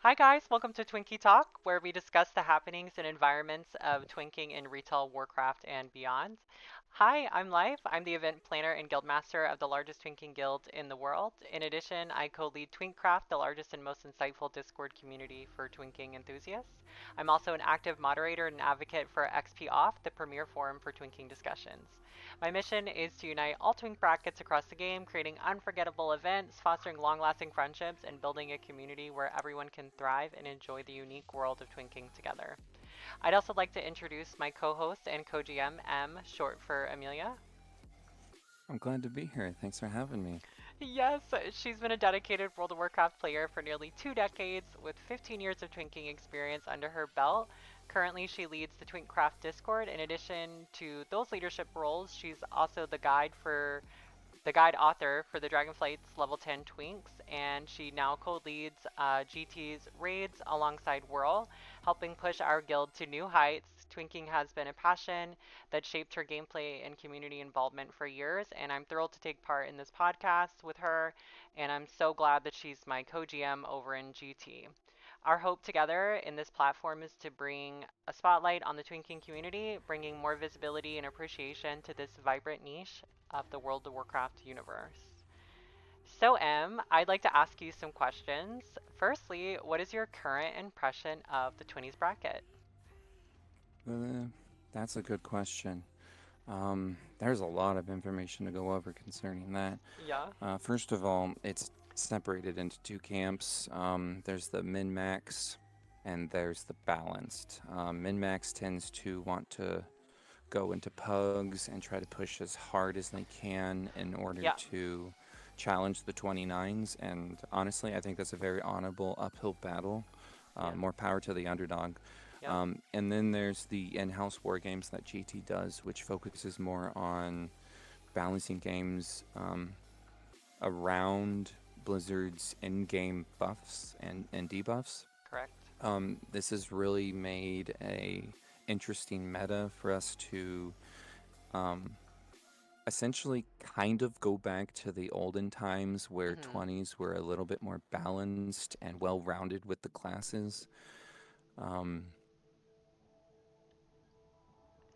Hi, guys. Welcome to Twinkie Talk, where we discuss the happenings and environments of twinking in retail, Warcraft, and beyond. Hi, I'm Life. I'm the event planner and guildmaster of the largest twinking guild in the world. In addition, I co lead Twinkcraft, the largest and most insightful Discord community for twinking enthusiasts. I'm also an active moderator and advocate for XP Off, the premier forum for twinking discussions. My mission is to unite all twink brackets across the game, creating unforgettable events, fostering long lasting friendships, and building a community where everyone can thrive and enjoy the unique world of twinking together. I'd also like to introduce my co host and co GM, M, short for Amelia. I'm glad to be here. Thanks for having me. Yes, she's been a dedicated World of Warcraft player for nearly 2 decades with 15 years of twinking experience under her belt. Currently, she leads the Twinkcraft Discord. In addition to those leadership roles, she's also the guide author for the Dragonflight's Level 10 Twinks, and she now co-leads GT's raids alongside Whirl, helping push our guild to new heights. Twinking has been a passion that shaped her gameplay and community involvement for years, and I'm thrilled to take part in this podcast with her, and I'm so glad that she's my co-GM over in GT. Our hope together in this platform is to bring a spotlight on the twinking community, bringing more visibility and appreciation to this vibrant niche of the World of Warcraft universe. So, Em, I'd like to ask you some questions. Firstly, what is your current impression of the 20s bracket? Uh, that's a good question. There's a lot of information to go over concerning that. Yeah. First of all, it's separated into two camps. There's the min max and there's the balanced. Min max tends to want to go into pugs and try to push as hard as they can in order Yeah. to challenge the 29s. And honestly, I think that's a very honorable uphill battle. Yeah. More power to the underdog. Yep. And then there's the in-house war games that GT does, which focuses more on balancing games around Blizzard's in-game buffs and debuffs. Correct. This has really made a interesting meta for us to um, essentially kind of go back to the olden times where Hmm. 20s were a little bit more balanced and well-rounded with the classes. Um,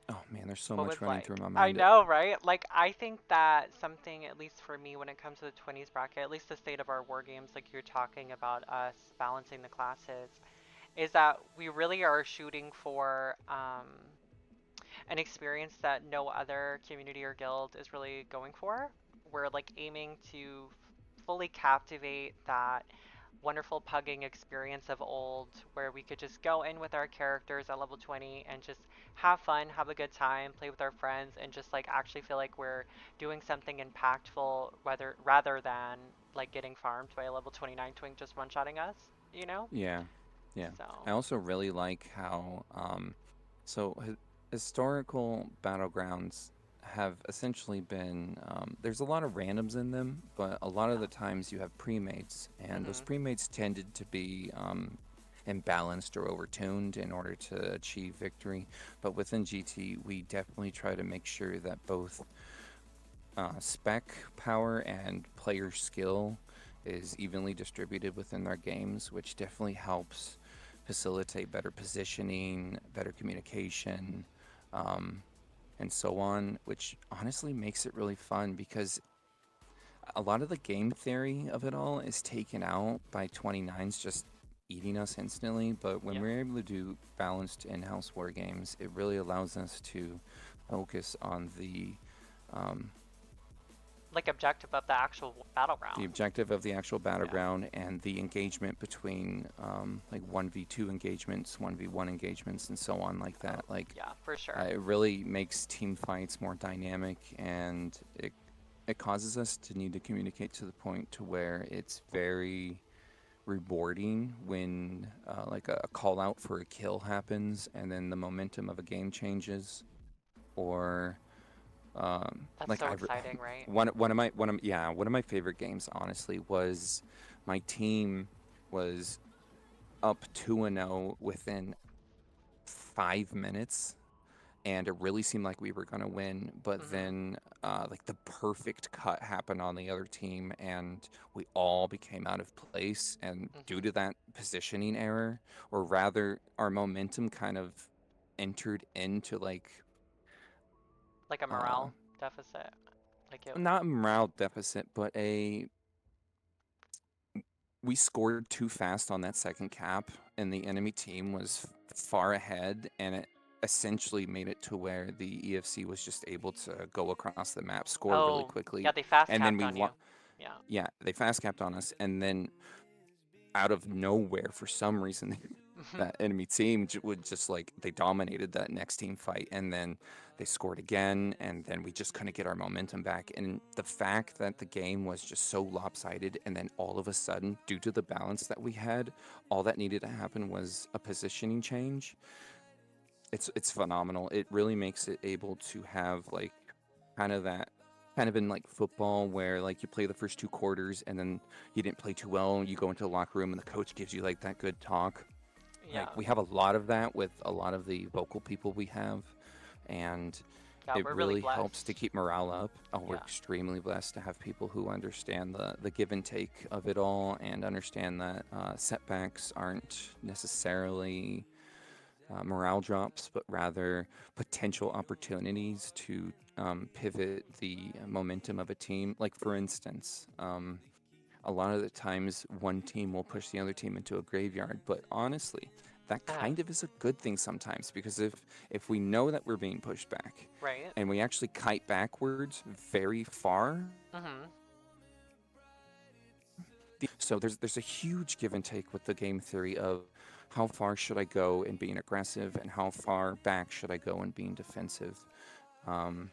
oh man, there's so What much was running through like? my I mind. know, right? Like, I think that something, at least for me, when it comes to the 20s bracket, at least the state of our war games, like you're talking about us balancing the classes, is that we really are shooting for an experience that no other community or guild is really going for. We're like aiming to fully captivate that wonderful pugging experience of old where we could just go in with our characters at level 20 and just have fun, have a good time, play with our friends and just like actually feel like we're doing something impactful whether rather than like getting farmed by a level 29 twink just one-shotting us, you know? Yeah, yeah. So, I also really like how so historical battlegrounds have essentially been there's a lot of randoms in them, but a lot of yeah. the times you have premates, and those Mhm. premates tended to be imbalanced or overtuned in order to achieve victory. But within GT, we definitely try to make sure that both spec power and player skill is evenly distributed within their games, which definitely helps facilitate better positioning, better communication, um, and so on, which honestly makes it really fun because a lot of the game theory of it all is taken out by 29s just eating us instantly. But when Yeah. we're able to do balanced in house war games, it really allows us to focus on um, Like objective of the actual the battleground. objective of the actual Yeah. battleground and the engagement between like 1v2 engagements, 1v1 engagements, and so on, like Oh, that. Like, yeah, for sure. it really makes team fights more dynamic, and it causes us to need to communicate to the point to where it's very rewarding when like a call out for a kill happens and then the momentum of a game changes, or That's like so exciting, right? one of my favorite games honestly was my team was up 2-0 within 5 minutes, and it really seemed like we were going to win. But Mhm. then, like the perfect cut happened on the other team, and we all became out of place. And due Mhm. to that positioning error, or rather, our momentum kind of entered into like Like a uh, morale deficit. Like it. not a morale deficit, but a we scored too fast on that second cap, and the enemy team was far ahead, and it essentially made it to where the EFC was just able to go across the map, score really Oh, yeah, quickly, they fast and then capped on you. Yeah. yeah, they fast capped on us, and then out of nowhere, for some reason, that enemy team would just like they dominated that next team fight, and then they scored again, and then we just couldn't get our momentum back. And the fact that the game was just so lopsided, and then all of a sudden, due to the balance that we had, all that needed to happen was a positioning change. It's phenomenal. It really makes it able to have like kind of that kind of in like football where like you play the first two quarters and then you didn't play too well, you go into the locker room and the coach gives you like that good talk. Like Yeah. we have a lot of that with a lot of the vocal people we have, and Yeah, it we're really really helps to blessed. keep morale up. Oh, we're Yeah. extremely blessed to have people who understand the give and take of it all and understand that setbacks aren't necessarily morale drops, but rather potential opportunities to pivot the momentum of a team. Like, for instance, a lot of the times one team will push the other team into a graveyard, but honestly, that Uh-huh. kind of is a good thing sometimes because if we know that we're being pushed back Right. and we actually kite backwards very far, Mhm. so there's a huge give and take with the game theory of how far should I go in being aggressive and how far back should I go in being defensive. Um,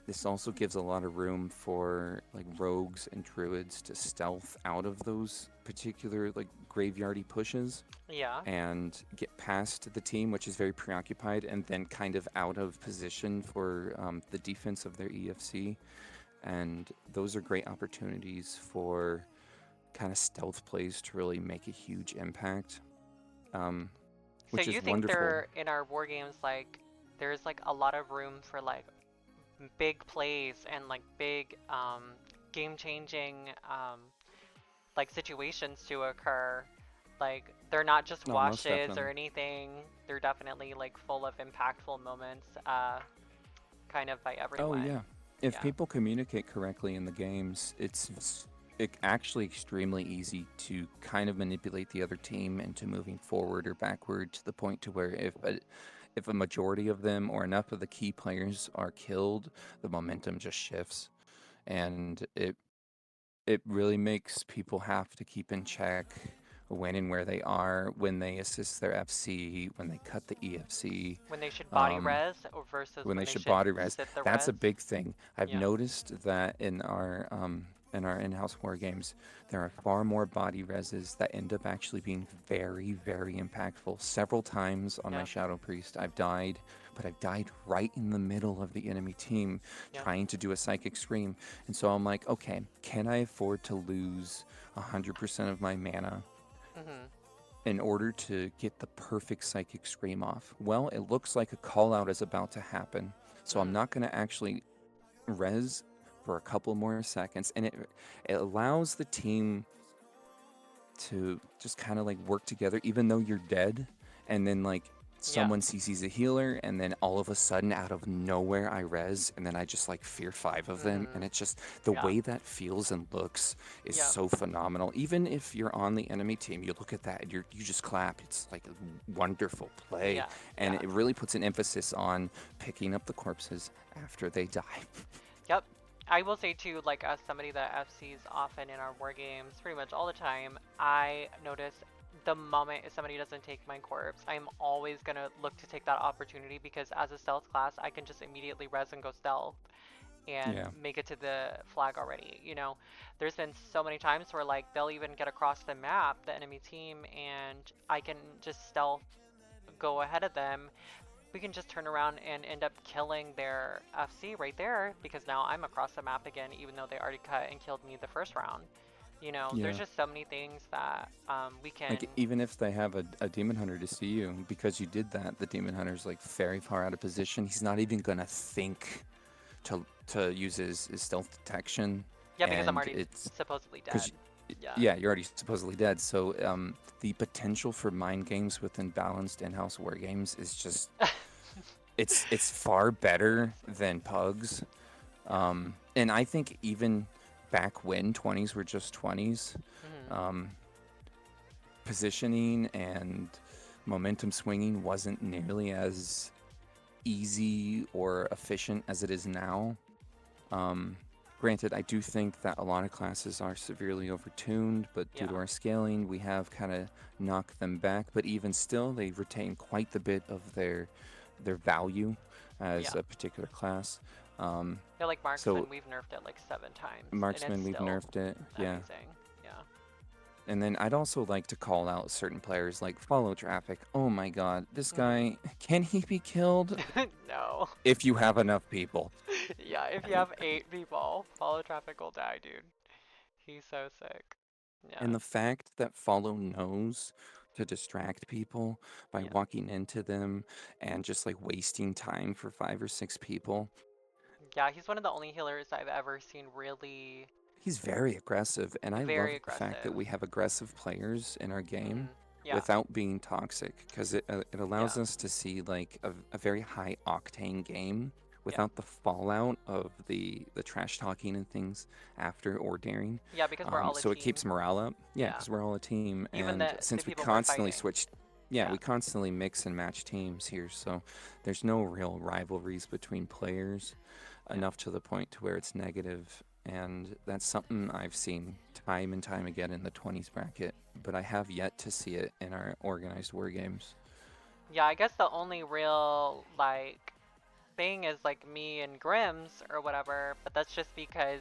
This also gives a lot of room for like rogues and druids to stealth out of those particular like graveyardy pushes Yeah. and get past the team, which is very preoccupied and then kind of out of position for the defense of their EFC. And those are great opportunities for kind of stealth plays to really make a huge impact, um, So which you is think wonderful. there in our war games like there's like a lot of room for like big plays and like big game-changing like situations to occur. Like they're not just No, most washes or definitely. anything. They're definitely like full of impactful moments kind of by Oh everyone. yeah. If Yeah. people communicate correctly in the games, actually extremely easy to kind of manipulate the other team into moving forward or backward to the point to where if a majority of them or enough of the key players are killed, the momentum just shifts, and it really makes people have to keep in check when and where they are, when they assist their FC, when they cut the EFC. When they should body Um, res or versus when when they they should should body res. sit the That's a res. big thing. I've Yeah. noticed that in our in-house war games, there are far more body reses that end up actually being very, very impactful. Several times on my Yep. Shadow Priest, I've died, but I've died right in the middle of the enemy team Yep. trying to do a psychic scream. And so I'm like, okay, can I afford to lose 100% of my mana Mhm. in order to get the perfect psychic scream off? Well, it looks like a call out is about to happen. So I'm Mhm. not going to actually res for a couple more seconds. And it allows the team to just kind of like work together, even though you're dead. And then like Yeah. someone CC's a healer, and then all of a sudden, out of nowhere, I res, and then I just like fear five of them. And Mhm. it's just the Yeah. way that feels and looks is Yeah. so phenomenal. Even if you're on the enemy team, you look at that and you just clap. It's like a wonderful play. Yeah. And Yeah. it really puts an emphasis on picking up the corpses after they die. Yep. I will say too, like as somebody that FCs often in our war games, pretty much all the time, I notice the moment somebody doesn't take my corpse, I'm always gonna look to take that opportunity because as a stealth class, I can just immediately res and go stealth and Yeah. make it to the flag already. There's been so many times where like they'll even get across the map, the enemy team, and I can just stealth go ahead of them. We can just turn around and end up killing their FC right there because now I'm across the map again, even though they already cut and killed me the first round. There's Yeah. just so many things that we can. Like even if they have a demon hunter to see you because you did that, the demon hunter's like very far out of position. He's not even gonna think to use his stealth detection, Yeah, because I'm and already it's supposedly because dead. Yeah. yeah, you're already supposedly dead. So the potential for mind games within balanced in-house war games is just it's far better than pugs. Yeah. And I think even back when 20s were just 20s, Hmm. um, positioning and momentum swinging wasn't nearly as easy or efficient as it is now. Um, Granted, I do think that a lot of classes are severely overtuned, but due Yeah. to our scaling, we have kind of knocked them back. But even still, they retain quite the bit of their value as Yeah. a particular class. Um, Yeah, like so marksman, we've nerfed it like 7 times, and it's marksman, we've still nerfed it, yeah. amazing. Yeah. And then I'd also like to call out certain players like Follow Traffic. Oh my God, this Hmm. guy, can he be killed No. if you have enough people? Yeah, if you And have 8 people, follow traffic will die, dude. He's so sick. Yeah. And the fact that Follow knows to distract people by Yeah. walking into them and just like wasting time for 5 or 6 people, Yeah, he's one of the only healers I've ever seen really he's very aggressive. And I very love the fact that aggressive. we have aggressive players in our game Hmm. Yeah. without being toxic because it Yeah. allows us to see like a very high octane game Yeah. without the fallout of the trash talking and things after or during. Yeah, because we're all a So it team. keeps morale up. Yeah, Yeah. because we're all a team. Even And the since we people we're constantly fighting. switch, yeah, Yeah. we constantly mix and match teams here. So there's no real rivalries between players Yeah. enough to the point to where it's negative. And that's something I've seen time and time again in the 20s bracket, but I have yet to see it in our organized war games. Yeah, I guess the only real like thing is like me and Grimm's or whatever, but that's just because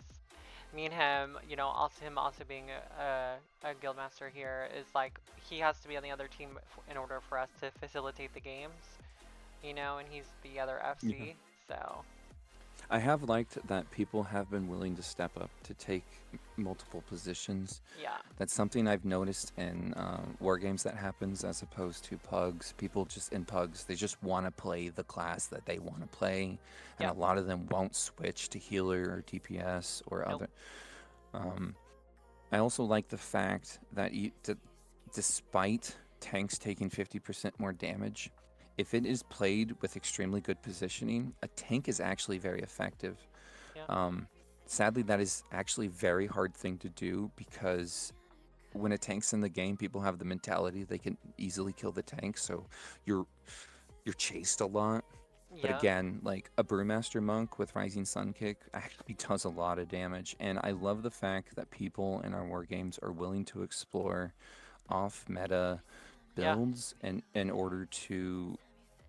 me and him, also him also being a guild master here is like he has to be on the other team in order for us to facilitate the games, and he's the other Yeah. FC, so I have liked that people have been willing to step up to take multiple positions. yeah. That's something I've noticed in war games that happens as opposed to pugs. People just in pugs, they just want to play the class that they want to play, and a Yep. lot of them won't switch to healer or DPS or Nope. other. Um, I also like the fact that despite tanks taking 50% more damage, if it is played with extremely good positioning, a tank is actually very effective. Yeah. Um, Sadly, that is actually a very hard thing to do because when a tank's in the game, people have the mentality they can easily kill the tank, so you're you're chased a lot. But Yeah. again, like a Brewmaster Monk with Rising Sun Kick actually does a lot of damage, and I love the fact that people in our war games are willing to explore off-meta Yeah. builds in order to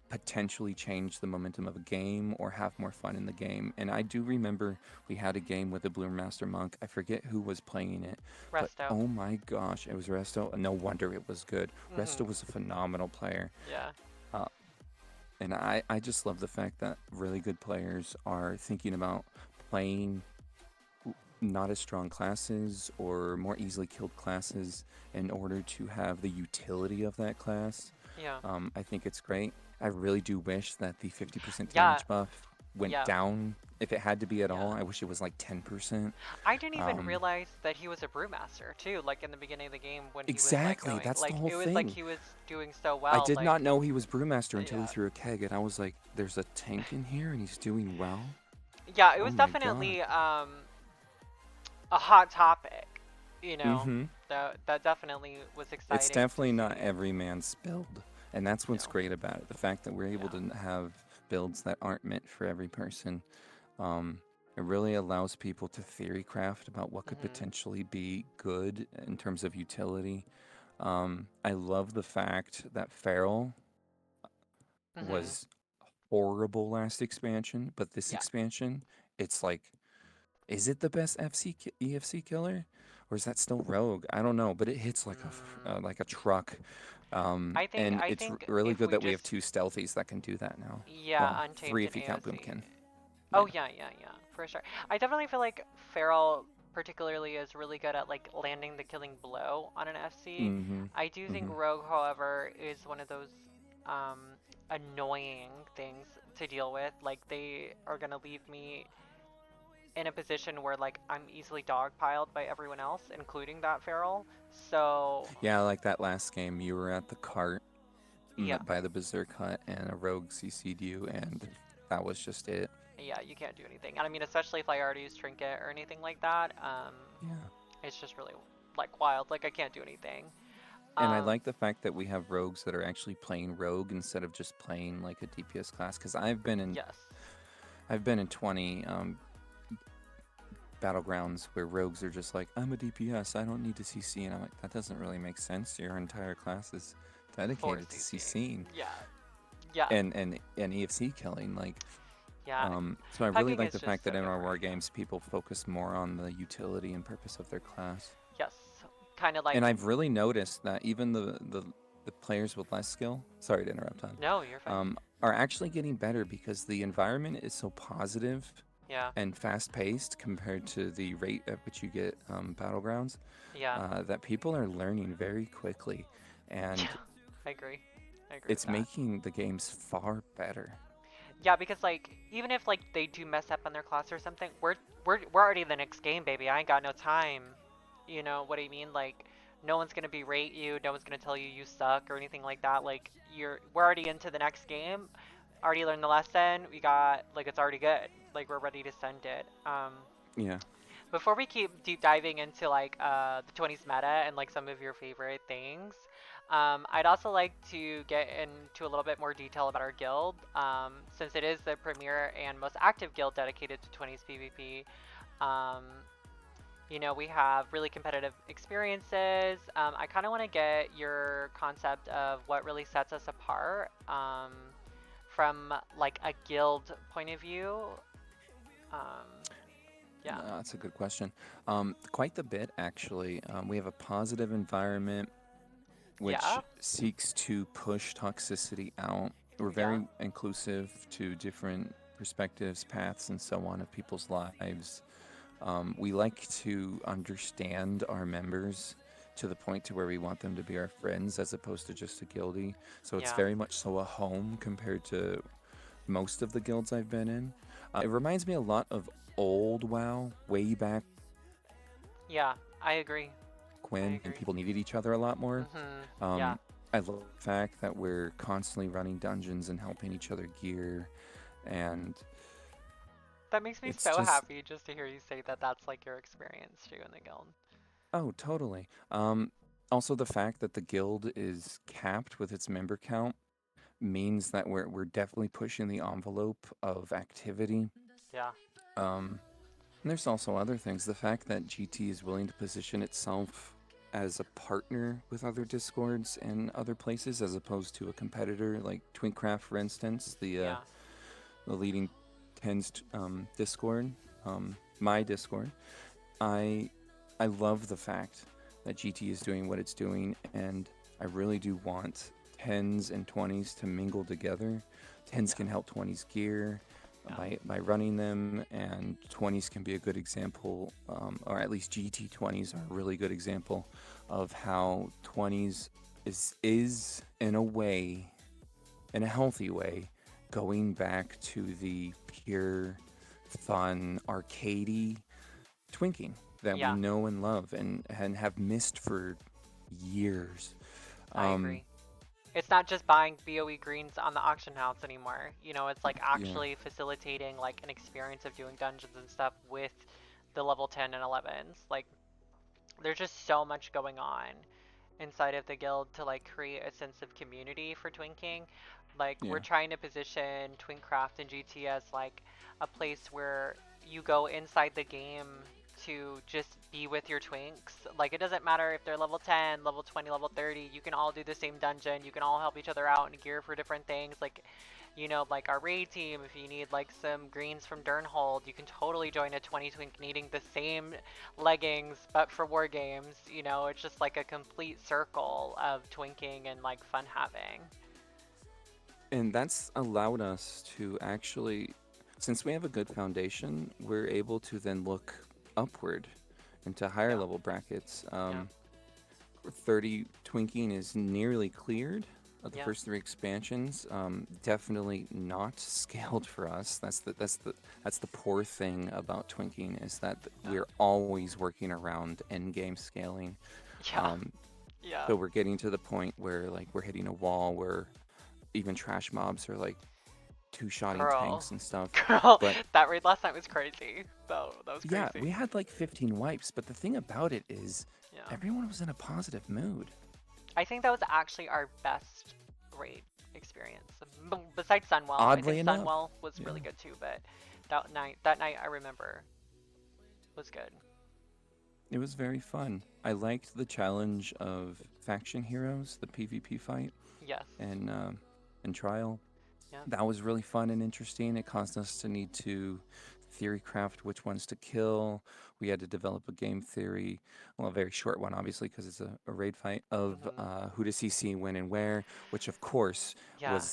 potentially change the momentum of a game or have more fun in the game. And I do remember we had a game with a Blue Master Monk. I forget who was playing it, but Resto. oh my gosh, it was Resto. No wonder it was good. Mhm. Resto was a phenomenal player. Yeah. Uh, and I just love the fact that really good players are thinking about playing not as strong classes or more easily killed classes in order to have the utility of that class. Yeah. I think it's great. I really do wish that the 50% Yeah. damage buff went Yeah. down. If it had to be at all, Yeah. I wish it was like 10%. I didn't even Um, realize that he was a brewmaster too, like in the beginning of the game when he was like exactly. going That's the like whole it was like thing. he was doing so I well, did like not know he was Brewmaster until he yeah. threw a keg, and I was like, there's a tank in here and he's doing well? Yeah, it Oh was my god. definitely a hot topic, you know. Mm-hmm. That definitely was It's exciting to definitely not see. every man's build, and that's what's No. great about it. The fact that we're able Yeah. to have builds that aren't meant for every person. Um, it really allows people to theory craft about what could Mhm. potentially be good in terms of utility. I love the fact that Feral Mhm. was horrible last expansion, but this Yeah. expansion, it's like, is it the best EFC killer, or is that still Rogue? I don't know, but it hits Mm. like a truck. I think And I it's think really if good we that we have just 2 stealthies that can do that now. yeah, Well, untamed 3 and if you count AOC. Boomkin. Oh Yeah. yeah, yeah, yeah, for sure. I definitely feel like Feral. particularly is really good at like landing the killing blow on an FC. Mm-hmm. I do think Mm-hmm. Rogue, however, is one of those um, annoying things to deal with. Like they are gonna leave me in a position where like I'm easily dogpiled by everyone else, including that feral. So Yeah, like that last game, you were at the cart yeah, by the Berserk Hut, and a rogue CC'd you, and that was just it. yeah, you can't do anything. And I mean, especially if I already use trinket or anything like that, Yeah. it's just really like wild. Like I can't do anything. And I Um, like the fact that we have rogues that are actually playing rogue instead of just playing like a DPS class. Because yes, I've been in 20 battlegrounds where rogues are just like, I'm a DPS, I don't need to CC, and I'm like, that doesn't really make sense. Your entire class is for dedicated to CCing. CCing Yeah, yeah, and EFC killing. Like, yeah. so I really Pegging like is the just fact so that in our war different. games, people focus more on the utility and purpose of their class. Yes, kind of like And I've really noticed that even the players with less skill, sorry to interrupt, on, no, you're fine. are actually getting better because the environment is so positive Yeah, and fast paced compared to the rate at which you get battlegrounds, yeah, that people are learning very quickly, yeah. and I agree. I agree with it's that. making the games far better. Yeah, because like even if like they do mess up on their class or something, we're already in the next game, baby. I ain't got no time. You know what I mean? Like no one's gonna berate you, no one's gonna tell you you suck or anything like that. Like we're already into the next game. Already learned the lesson. We got like it's already good. Like we're ready to send it. Yeah. Before we keep deep diving into like the 20s meta and like some of your favorite things, I'd also like to get into a little bit more detail about our guild, since it is the premier and most active guild dedicated to 20s PvP. Um, we have really competitive experiences. I kind of want to get your concept of what really sets us apart from like a guild point of view. Um, yeah. That's a good question. Quite the bit, actually. We have a positive environment which Yeah. seeks to push toxicity out. We're Yeah. very inclusive to different perspectives, paths, and so on of people's lives. We like to understand our members to the point to where we want them to be our friends as opposed to just a guildie. So it's Yeah. very much so a home compared to most of the guilds I've been in. It reminds me a lot of old WoW, way back Yeah, I agree. I when and agree. people needed each other a lot more. Yeah. Um, I love the fact that we're constantly running dungeons and helping each other gear, and That makes me it's so just, happy just to hear you say that that's like your experience too in the guild. oh, totally. Also, the fact that the guild is capped with its member count means that we're definitely pushing the envelope of activity. Yeah. And there's also other things. The fact that GT is willing to position itself as a partner with other discords and other places as opposed to a competitor, like Twincraft, for instance, Yeah. the leading tens Discord, my Discord. I I love the fact that GT is doing what it's doing, and I really do want tens and twenties to mingle together. Tens Yeah. can help twenties gear Yeah. by running them, and twenties can be a good example, or at least GT twenties are a really good example of how twenties is in a way, in a healthy way, going back to the pure, fun, arcadey twinking that we Yeah. know and love and have missed for years. I Um, agree. It's not just buying BOE greens on the auction house anymore. It's like yeah, actually facilitating like an experience of doing dungeons and stuff with the level 10 and 11s. Like there's just so much going on inside of the guild to like create a sense of community for twinking. Like we're yeah, trying to position Twincraft and GT as like a place where you go inside the game to just be with your twinks. Like it doesn't matter if they're level 10, level 20, level 30, you can all do the same dungeon. You can all help each other out and gear for different things. Like like our raid team, if you need like some greens from Durnhold, you can totally join a 20 twink needing the same leggings, but for war games. It's just like a complete circle of twinking and like fun having. and that's allowed us to actually, since we have a good foundation, we're able to then look upward into higher Yeah. level brackets. Yeah. 30 Twinking is nearly cleared of the Yeah. first three expansions. Definitely not scaled for us. That's the poor thing about Twinking is that Yeah. we're always working around end game scaling. Yeah. Um, Yeah. so we're getting to the point where like we're hitting a wall where even trash mobs are like two-shotting Girl. tanks and stuff. Girl, But that raid last night was crazy. That was yeah, crazy. we had like 15 wipes. But the thing about it is, Yeah. everyone was in a positive mood. I think that was actually our best raid experience. Besides Sunwell, I Oddly think enough, Sunwell was yeah. really good too, but that night I remember was good. It was very fun. I liked the challenge of faction heroes, the PvP fight, Yes. and trial. Yeah. That was really fun and interesting. It caused us to need to theory craft which ones to kill. We had to develop a game theory, well, a very short one, obviously, because it's a raid fight of Mhm. who to CC, when, and where, which of course Yeah.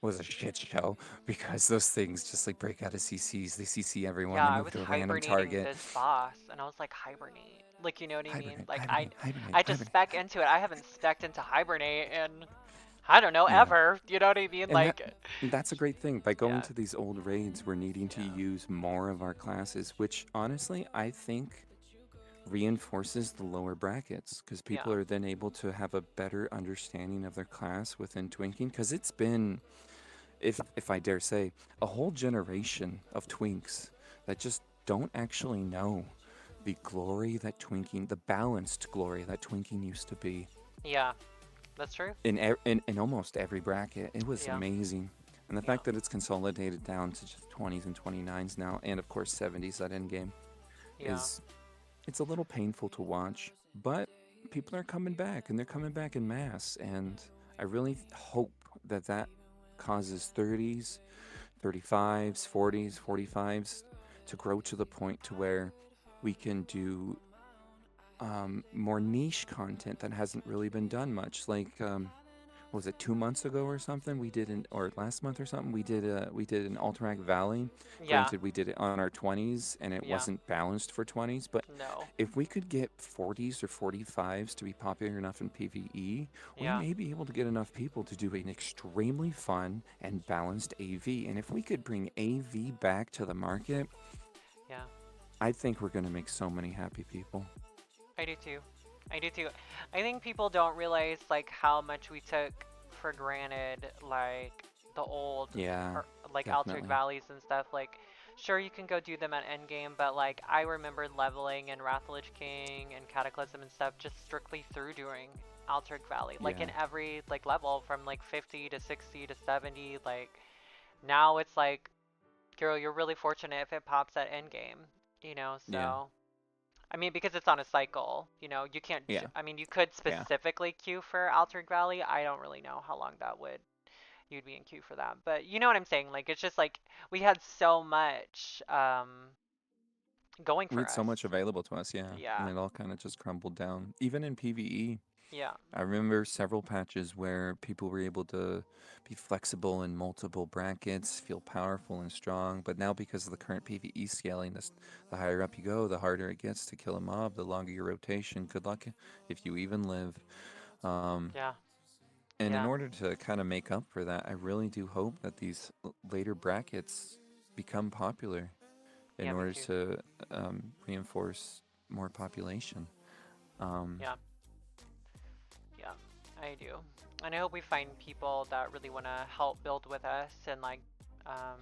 was a shit show because those things just like break out of CCs. They CC everyone. Yeah, They I move was to a random hibernating target. this boss, and I was like, hibernate. Like, you know what I mean? Hibernate, Like, hibernate, hibernate, I just hibernate. spec into it. I haven't specced into hibernate in, I don't know, Yeah. ever. You know what I mean? And Like, that's a great thing. By going yeah, to these old raids, we're needing to yeah, use more of our classes, which honestly I think reinforces the lower brackets because people yeah, are then able to have a better understanding of their class within Twinking. Because it's been, if I dare say, a whole generation of Twinks that just don't actually know the glory that Twinking, the balanced glory that Twinking used to be yeah. That's true. in almost every bracket. It was Yeah, amazing. And the yeah, fact that it's consolidated down to just 20s and 29s now, and of course 70s at endgame, yeah, is it's a little painful to watch. But people are coming back, and they're coming back in mass. And I really hope that that causes 30s, 35s, 40s, 45s to grow to the point to where we can do more niche content that hasn't really been done much. Like, what was it, 2 months ago or something? We did an, or last month or something. We did an Alterac Valley. yeah, Granted, we did it on our 20s, and it yeah. wasn't balanced for 20s. But No. if we could get 40s or 45s to be popular enough in PVE, we Yeah, may be able to get enough people to do an extremely fun and balanced AV. And if we could bring AV back to the market, yeah. I think we're going to make so many happy people. I do too. I do too. I think people don't realize like how much we took for granted, like the old, Yeah, like Altric definitely. Valleys and stuff. Like, sure you can go do them at endgame, but like I remember leveling in Wrathlich King and Cataclysm and stuff just strictly through doing Altric Valley. Like Yeah, in every like level from like 50 to 60 to 70. Like now it's like, girl, you're really fortunate if it pops at endgame. You know, yeah, so. I mean, because it's on a cycle, you know, you can't. yeah, I mean, you could yeah. specifically queue for Altered Valley. I don't really know how long that would you'd be in queue for that, but you know what I'm saying. Like, it's just like we had so much going We for had so us. much available to us, yeah, and Yeah, it all kind of just crumbled down. Even in PvE, yeah, I remember several patches where people were able to be flexible in multiple brackets, feel powerful and strong. But now, because of the current PvE scaling, the higher up you go, the harder it gets to kill a mob, the longer your rotation. Good luck if you even live. Um, yeah, and in yeah, order to kind of make up for that, I really do hope that these later brackets become popular in yeah. Me order too. to reinforce more population. Um, Yeah, yeah. I do, and I hope we find people that really want to help build with us and like um,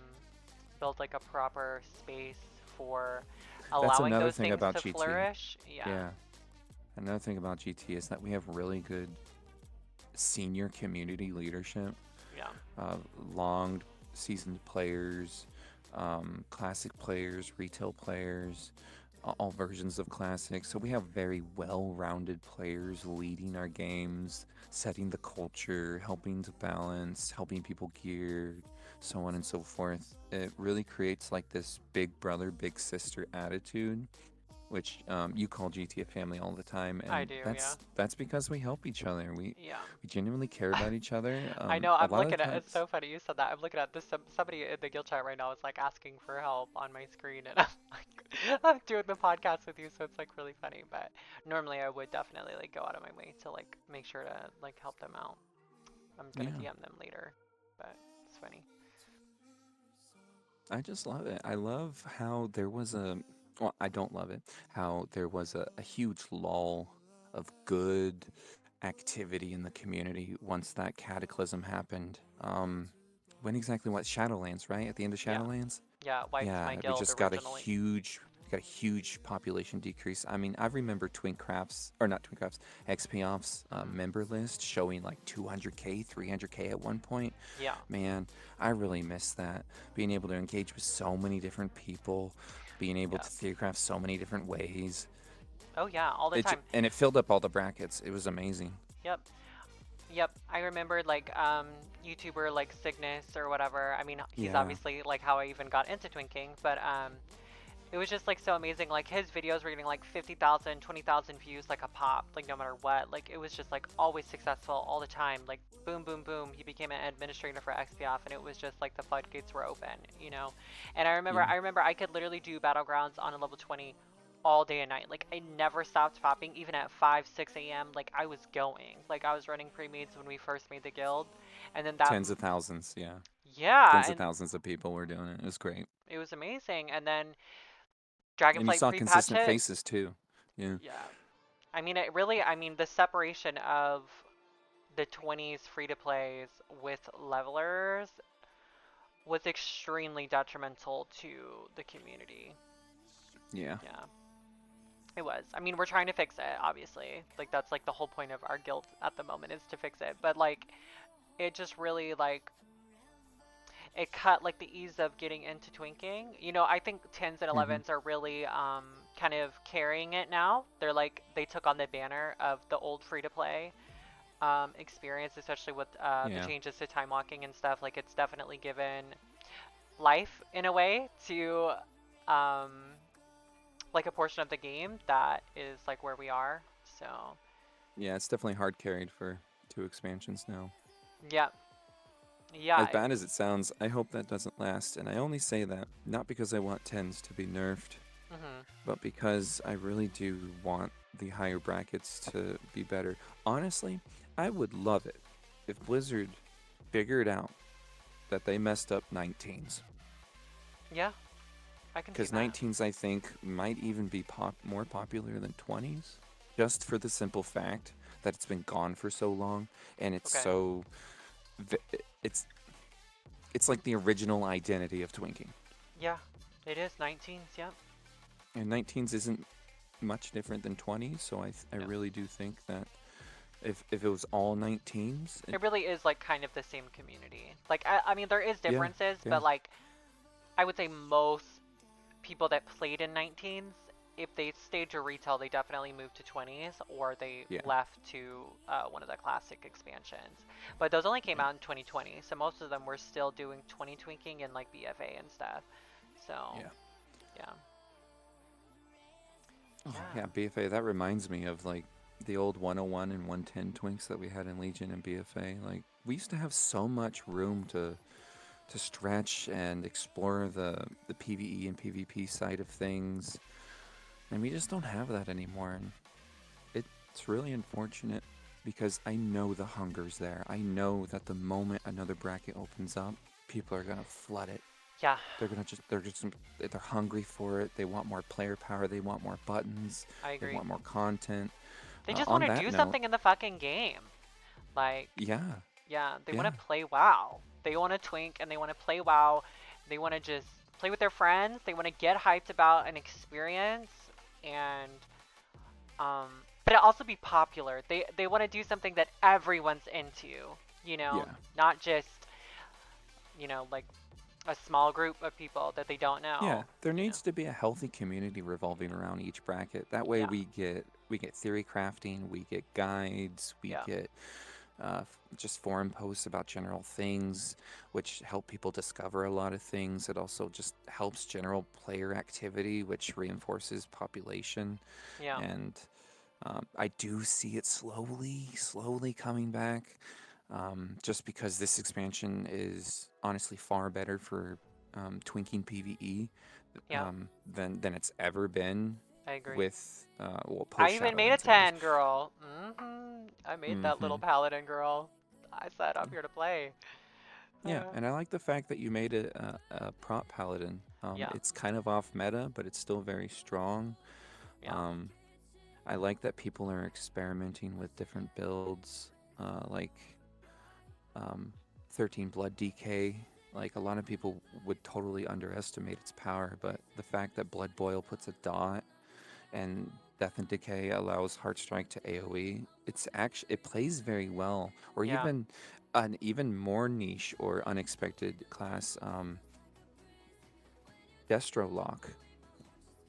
build like a proper space for that's allowing another those thing things about to GT. flourish. Yeah, Yeah, another thing about GT is that we have really good senior community leadership, yeah, uh, long seasoned players, classic players, retail players, all versions of classic. So we have very well-rounded players leading our games, setting the culture, helping to balance, helping people gear, so on and so forth. It really creates like this big brother, big sister attitude which you call GT a family all the time, I and do, yeah. that's because we help each other. Yeah. We genuinely care about each other. I know. A I'm lot of looking at. It's times, so funny you said that. I'm looking at this. Somebody in the guild chat right now is like asking for help on my screen, and I'm like, I'm doing the podcast with you, so it's like really funny. But normally I would definitely like go out of my way to like make sure to like help them out. I'm gonna yeah, DM them later, but it's funny. I just love it. I love how there was a, well, I don't love it, how there was a huge lull of good activity in the community once that cataclysm happened. When exactly what Shadowlands, right? At the end of Yeah, Shadowlands? yeah. Wiped Yeah, my we guild just originally. got a huge population decrease. I mean, I remember Twincrafts or not Twincrafts, XP Off's Hmm. member list showing like 200k, 300k at one point. Yeah, Man, I really miss that. Being able to engage with so many different people, being able yeah. to theorycraft so many different ways. Oh yeah, all the time. And it filled up all the brackets. It was amazing. Yep. Yep, I remembered like YouTuber like Cygnus or whatever. I mean, he's Yeah, obviously like how I even got into twinking, but it was just like so amazing. Like his videos were getting like 50,000, 20,000 views like a pop, like no matter what. Like it was just like always successful all the time. Like boom, boom, boom. He became an administrator for XPF, and it was just like the floodgates were open, you know. And yeah. I remember I could literally do battlegrounds on a level 20 all day and night. Like I never stopped popping, even at 5, 6 a.m. Like I was going. Like I was running pre-mades when we first made the guild, and then that, Tens of thousands, yeah. yeah, Tens of and thousands of people were doing it. It was great. it was amazing. And then And you Dragonflight saw pre-patch consistent hit. faces too. Yeah. Yeah, I mean, it really, I mean, the separation of the 20s free to plays with levelers was extremely detrimental to the community. Yeah. Yeah, it was. I mean, we're trying to fix it, obviously. Like, that's like the whole point of our guild at the moment is to fix it. But, like, it just really, like, it cut, like, the ease of getting into twinking. You know, I think 10s and Hmm. 11s are really kind of carrying it now. They're like, they took on the banner of the old free to play experience, especially with the Yeah. changes to time walking and stuff. Like it's definitely given life in a way to um, like a portion of the game that is like where we are. So Yeah, it's definitely hard carried for two expansions now. yeah, As yeah, bad as it sounds, I hope that doesn't last, and I only say that not because I want tens to be nerfed, hmm, but because I really do want the higher brackets to be better. Honestly, I would love it if Blizzard figured out that they messed up 19s. yeah, I can see Because that. 19s, I think, might even be more popular than 20s, just for the simple fact that it's been gone for so long, and it's Okay, so it's like the original identity of twinking. yeah, it is 19s. Yep. And 19s isn't much different than 20s, so I No, really do think that if it was all 19s, it really is like kind of the same community. Like I mean, there is yeah, differences, yeah, but like I would say most people that played in 19s, if they stayed to retail, they definitely moved to 20s or they yeah, left to one of the classic expansions. But those only came yeah, out in 2020, so most of them were still doing 20 twinking and like BFA and stuff. So yeah. yeah, Oh yeah, yeah, BFA. That reminds me of like the old 101 and 110 twinks that we had in Legion and BFA. Like we used to have so much room to stretch and explore the PvE and PvP side of things, and we just don't have that anymore. And it's really unfortunate because I know the hunger's there. I know that the moment another bracket opens up, people are gonna flood it. yeah. They're hungry for it. They want more player power. They want more buttons. I They agree. want more content. They just want On to that do note, something in the fucking game. Like, yeah, yeah, they want yeah, to play WoW. They want to twink and they want to play WoW. They want to just play with their friends. They want to get hyped about an experience and um but it also be popular. They want to do something that everyone's into, you know, yeah, not just, you know, like a small group of people that they don't yeah. know, There you know. needs to be a healthy community revolving around each bracket. That way, Yeah. we get theory crafting, we get guides, we Yeah. get just forum posts about general things, which help people discover a lot of things. It also just helps general player activity, which reinforces population. Yeah. And I do see it slowly coming back, just because this expansion is honestly far better for twinking PvE Yeah. than it's ever been I agree. with well, I post even made a Shadowlands, anyways. 10, girl. I made that little Hmm. paladin, girl. I said I'm here to play. Yeah, Uh, and I like the fact that you made it a prop paladin. yeah. It's kind of off meta, but it's still very strong. Yeah. Um, I like that people are experimenting with different builds, like um, 13 Blood DK. Like a lot of people would totally underestimate its power, but the fact that Blood Boil puts a dot and Death and Decay allows Heartstrike to AoE, it plays very well. Or Yeah. even an even more niche or unexpected class, Destro Lock,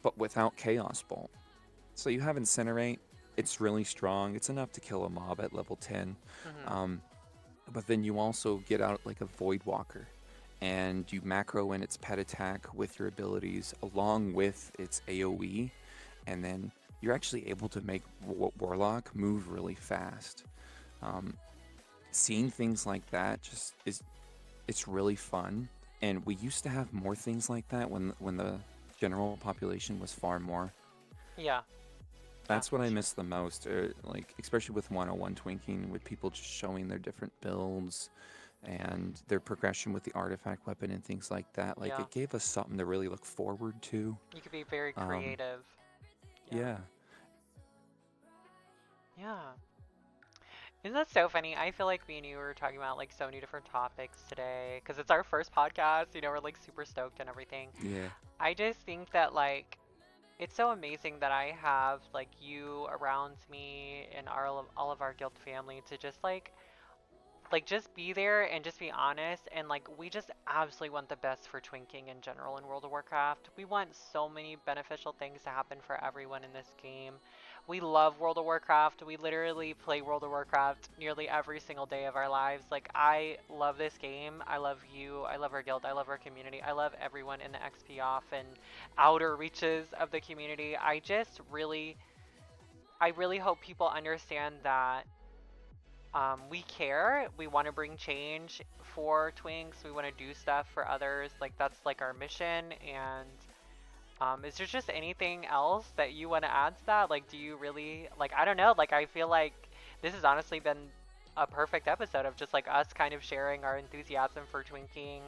but without Chaos Bolt. So you have Incinerate. It's really strong. It's enough to kill a mob at level 10. Mhm. Um, but then you also get out like a Void Walker, and you macro in its pet attack with your abilities along with its AoE, and then you're actually able to make Warlock move really fast. Um, Seeing things like that just is it's really fun, and we used to have more things like that when the general population was far more. Yeah. That's That's what for I sure. miss the most, like especially with 101 Twinking, with people just showing their different builds and their progression with the artifact weapon and things like that. Like Yeah. it gave us something to really look forward to. You could be very Um, creative. Yeah. yeah, Yeah. Isn't that so funny? I feel like me and you were talking about like so many different topics today because it's our first podcast. We're like super stoked and everything. yeah, I just think that like it's so amazing that I have like you around me and all of our guild family to just just be there and just be honest and like we just absolutely want the best for twinking in general in World of Warcraft. We want so many beneficial things to happen for everyone in this game. We love World of Warcraft. We literally play World of Warcraft nearly every single day of our lives. Like I love this game. I love you. I love our guild. I love our community. I love everyone in the XP off and outer reaches of the community. I really hope people understand that we care. We want to bring change for Twinks. We want to do stuff for others. Like that's like our mission. And is there just anything else that you want to add to that? Like, do you really like? I don't know. Like, I feel like this has honestly been a perfect episode of just like us kind of sharing our enthusiasm for Twinking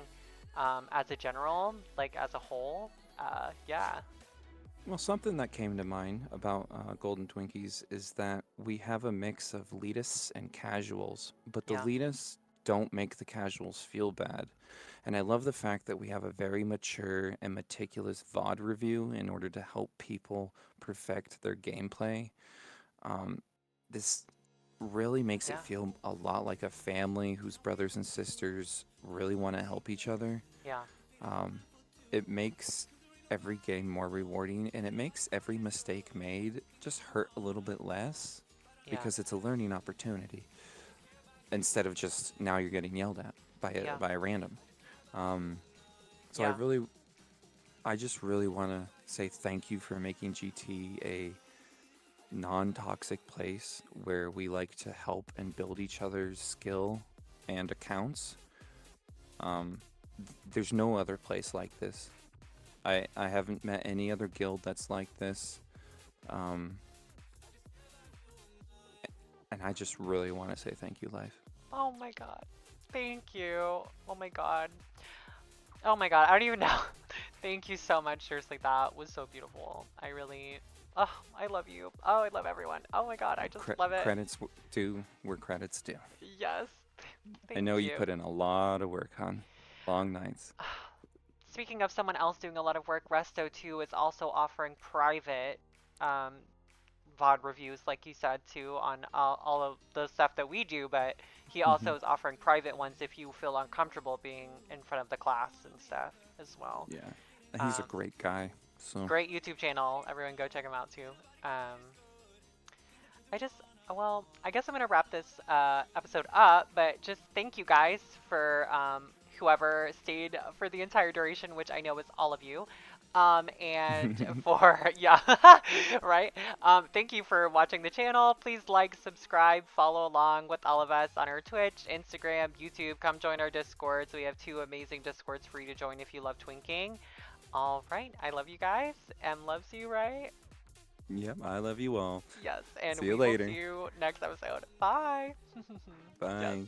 as a general, like as a whole. Yeah, Well, something that came to mind about Golden Twinkies is that we have a mix of elitists and casuals, but the yeah, elitists don't make the casuals feel bad. And I love the fact that we have a very mature and meticulous VOD review in order to help people perfect their gameplay. Um, this really makes it yeah, feel a lot like a family whose brothers and sisters really want to help each other. yeah, Um, it makes every game more rewarding, and it makes every mistake made just hurt a little bit less yeah, because it's a learning opportunity instead of just now you're getting yelled at yeah, by a random. Um, so yeah, I just really want to say thank you for making GT a non-toxic place where we like to help and build each other's skill and accounts. Um, there's no other place like this. I haven't met any other guild that's like this. Um, and I just really want to say thank you, Life. Oh my god. Thank you. Oh my god. Oh my god. I don't even know. Thank you so much. Seriously, that was so beautiful. I really. Oh, I love you. Oh, I love everyone. Oh my god. I just love it. Credits due where credits due. Yes. I Thank know you you. put in a lot of work, hon. Long nights. Speaking of someone else doing a lot of work, Resto 2 is also offering private um, VOD reviews, like you said, too, on all of the stuff that we do, but he Hmm. also is offering private ones if you feel uncomfortable being in front of the class and stuff as well. Yeah, he's a Um, great guy. So Great YouTube channel. Everyone go check him out too. I just Well, I guess I'm going to wrap this episode up, but just thank you guys for whoever stayed for the entire duration, which I know is all of you. And for, yeah, right? Thank you for watching the channel. Please like, subscribe, follow along with all of us on our Twitch, Instagram, YouTube. Come join our Discords. We have two amazing Discords for you to join if you love twinking. All right. I love you guys. And loves you, right? Yep, I love you all. Yes, and See you we will see later. you next episode. Bye. Yes. Bye.